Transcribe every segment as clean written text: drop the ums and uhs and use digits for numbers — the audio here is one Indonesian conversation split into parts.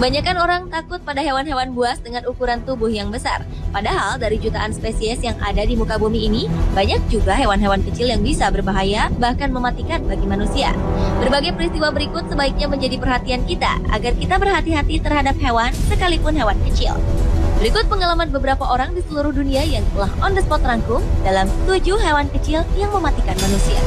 Kebanyakan orang takut pada hewan-hewan buas dengan ukuran tubuh yang besar. Padahal dari jutaan spesies yang ada di muka bumi ini, banyak juga hewan-hewan kecil yang bisa berbahaya, bahkan mematikan bagi manusia. Berbagai peristiwa berikut sebaiknya menjadi perhatian kita, agar kita berhati-hati terhadap hewan, sekalipun hewan kecil. Berikut pengalaman beberapa orang di seluruh dunia yang telah on the spot rangkum dalam 7 hewan kecil yang mematikan manusia.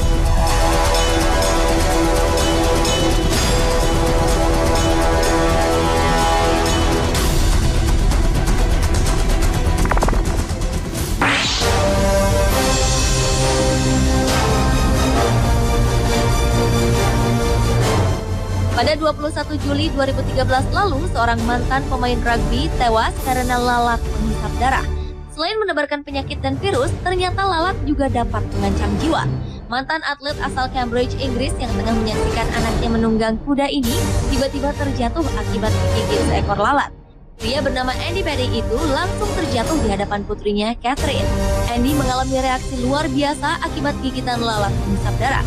Pada 21 Juli 2013 lalu, seorang mantan pemain rugby tewas karena lalat penghisap darah. Selain menebarkan penyakit dan virus, ternyata lalat juga dapat mengancam jiwa. Mantan atlet asal Cambridge, Inggris yang tengah menyaksikan anaknya menunggang kuda ini tiba-tiba terjatuh akibat digigit seekor lalat. Pria bernama Andy Petty itu langsung terjatuh di hadapan putrinya, Catherine. Andy mengalami reaksi luar biasa akibat gigitan lalat penghisap darah.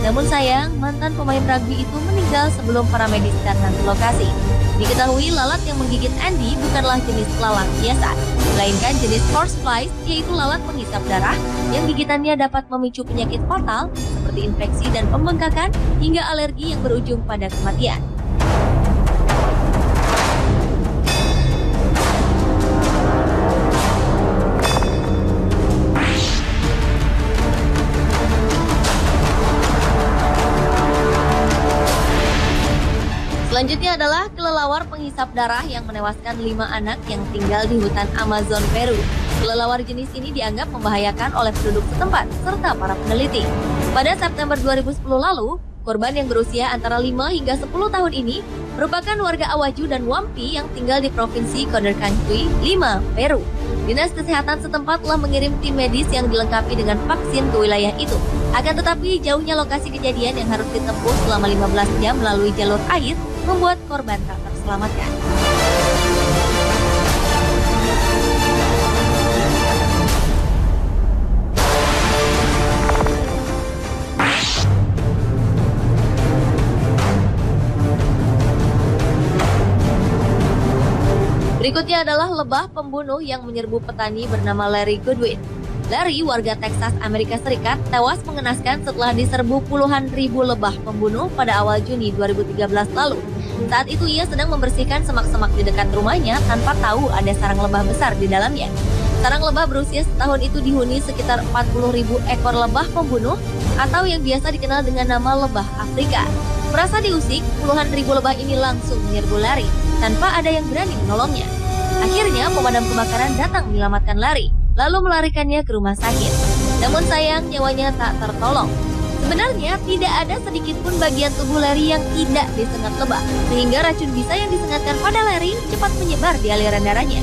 Namun sayang, mantan pemain rugby itu meninggal sebelum para medis datang ke lokasi. Diketahui lalat yang menggigit Andy bukanlah jenis lalat biasa, melainkan jenis horseflies, yaitu lalat penghisap darah yang gigitannya dapat memicu penyakit fatal seperti infeksi dan pembengkakan hingga alergi yang berujung pada kematian. Selanjutnya adalah kelelawar penghisap darah yang menewaskan 5 anak yang tinggal di hutan Amazon, Peru. Kelelawar jenis ini dianggap membahayakan oleh penduduk setempat serta para peneliti. Pada September 2010 lalu, korban yang berusia antara 5 hingga 10 tahun ini merupakan warga Awaju dan Wampi yang tinggal di Provinsi Condorcanqui, Lima, Peru. Dinas Kesehatan setempat telah mengirim tim medis yang dilengkapi dengan vaksin ke wilayah itu. Akan tetapi, jauhnya lokasi kejadian yang harus ditempuh selama 15 jam melalui jalur air membuat korban tak terselamatkan. Berikutnya adalah lebah pembunuh yang menyerbu petani bernama Larry Goodwin. Larry, warga Texas, Amerika Serikat, tewas mengenaskan setelah diserbu puluhan ribu lebah pembunuh pada awal Juni 2013 lalu. Saat itu ia sedang membersihkan semak-semak di dekat rumahnya tanpa tahu ada sarang lebah besar di dalamnya. Sarang lebah berusia setahun itu dihuni sekitar 40.000 ekor lebah pembunuh atau yang biasa dikenal dengan nama lebah Afrika. Merasa diusik, puluhan ribu lebah ini langsung menyerbu Larry tanpa ada yang berani menolongnya. Akhirnya pemadam kebakaran datang menyelamatkan Larry, lalu melarikannya ke rumah sakit. Namun sayang, nyawanya tak tertolong. Sebenarnya tidak ada sedikit pun bagian tubuh Larry yang tidak disengat lebah, sehingga racun bisa yang disengatkan pada Larry cepat menyebar di aliran darahnya.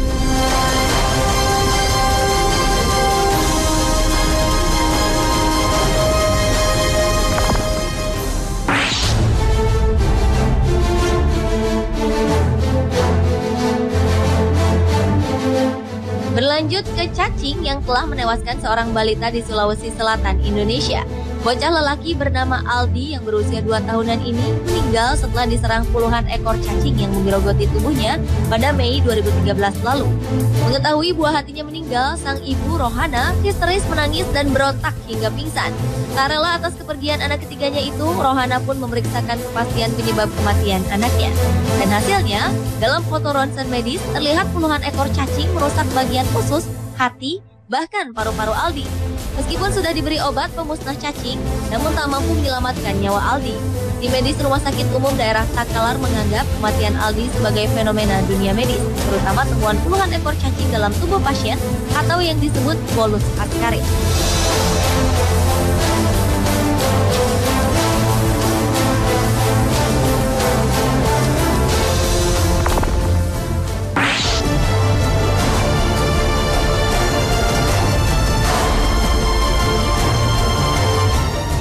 Berlanjut ke cacing yang telah menewaskan seorang balita di Sulawesi Selatan, Indonesia. Bocah lelaki bernama Aldi yang berusia 2 tahunan ini meninggal setelah diserang puluhan ekor cacing yang menggerogoti tubuhnya pada Mei 2013 lalu. Mengetahui buah hatinya meninggal, sang ibu Rohana histeris menangis dan berontak hingga pingsan. Tak rela atas kepergian anak ketiganya itu, Rohana pun memeriksakan kepastian penyebab kematian anaknya. Dan hasilnya, dalam foto ronsen medis terlihat puluhan ekor cacing merusak bagian usus, hati, bahkan paru-paru Aldi. Meskipun sudah diberi obat pemusnah cacing, namun tak mampu menyelamatkan nyawa Aldi. Tim medis Rumah Sakit Umum Daerah Takalar menganggap kematian Aldi sebagai fenomena dunia medis, terutama temuan puluhan ekor cacing dalam tubuh pasien atau yang disebut bolus askaris.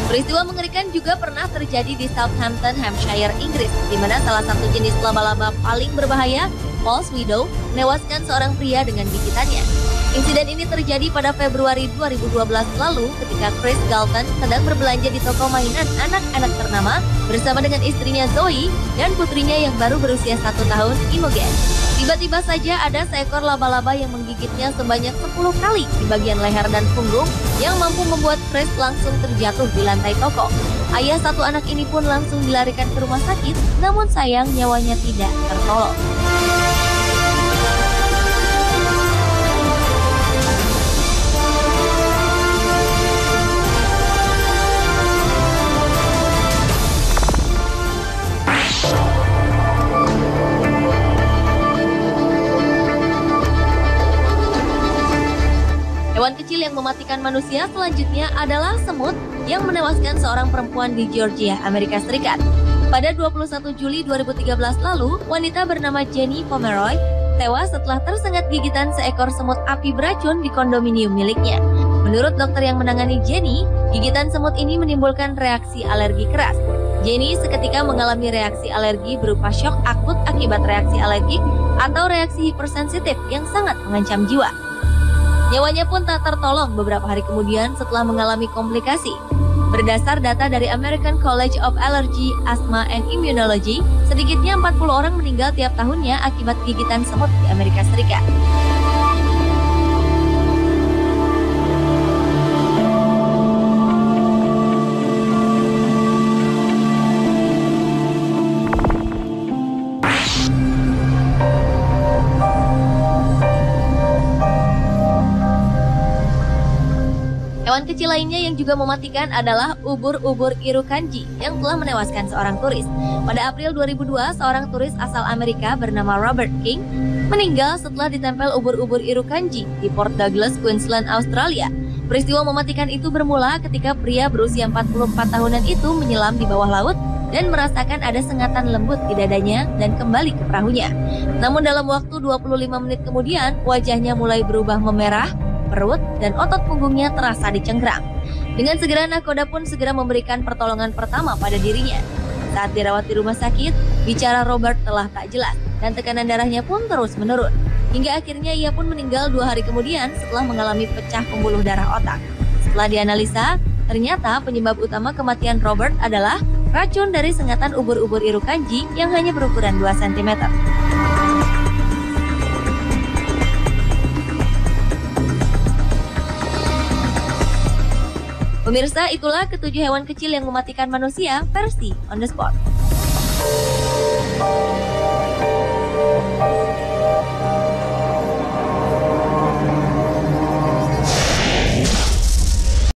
Peristiwa mengerikan juga pernah terjadi di Southampton, Hampshire, Inggris, di mana salah satu jenis laba-laba paling berbahaya, False Widow, menewaskan seorang pria dengan gigitannya. Insiden ini terjadi pada Februari 2012 lalu ketika Chris Galton sedang berbelanja di toko mainan anak-anak ternama bersama dengan istrinya Zoe dan putrinya yang baru berusia 1 tahun, Imogen. Tiba-tiba saja ada seekor laba-laba yang menggigitnya sebanyak 10 kali di bagian leher dan punggung yang mampu membuat Chris langsung terjatuh di lantai toko. Ayah satu anak ini pun langsung dilarikan ke rumah sakit, namun sayang nyawanya tidak tertolong. Hewan kecil yang mematikan manusia selanjutnya adalah semut yang menewaskan seorang perempuan di Georgia, Amerika Serikat. Pada 21 Juli 2013 lalu, wanita bernama Jenny Pomeroy tewas setelah tersengat gigitan seekor semut api beracun di kondominium miliknya. Menurut dokter yang menangani Jenny, gigitan semut ini menimbulkan reaksi alergi keras. Jenny seketika mengalami reaksi alergi berupa syok akut akibat reaksi alergik atau reaksi hipersensitif yang sangat mengancam jiwa. Nyawanya pun tak tertolong beberapa hari kemudian setelah mengalami komplikasi. Berdasar data dari American College of Allergy, Asthma and Immunology, sedikitnya 40 orang meninggal tiap tahunnya akibat gigitan semut di Amerika Serikat. Hewan kecil lainnya yang juga mematikan adalah ubur-ubur Irukandji yang telah menewaskan seorang turis. Pada April 2002, seorang turis asal Amerika bernama Robert King meninggal setelah ditempel ubur-ubur Irukandji di Port Douglas, Queensland, Australia. Peristiwa mematikan itu bermula ketika pria berusia 44 tahunan itu menyelam di bawah laut dan merasakan ada sengatan lembut di dadanya dan kembali ke perahunya. Namun dalam waktu 25 menit kemudian, wajahnya mulai berubah memerah, perut, dan otot punggungnya terasa dicengkram. Dengan segera nakoda pun segera memberikan pertolongan pertama pada dirinya. Saat dirawat di rumah sakit, bicara Robert telah tak jelas dan tekanan darahnya pun terus menurun. Hingga akhirnya ia pun meninggal 2 hari kemudian setelah mengalami pecah pembuluh darah otak. Setelah dianalisa, ternyata penyebab utama kematian Robert adalah racun dari sengatan ubur-ubur Irukandji yang hanya berukuran 2 cm. Pemirsa, itulah ke-7 hewan kecil yang mematikan manusia versi On The Spot.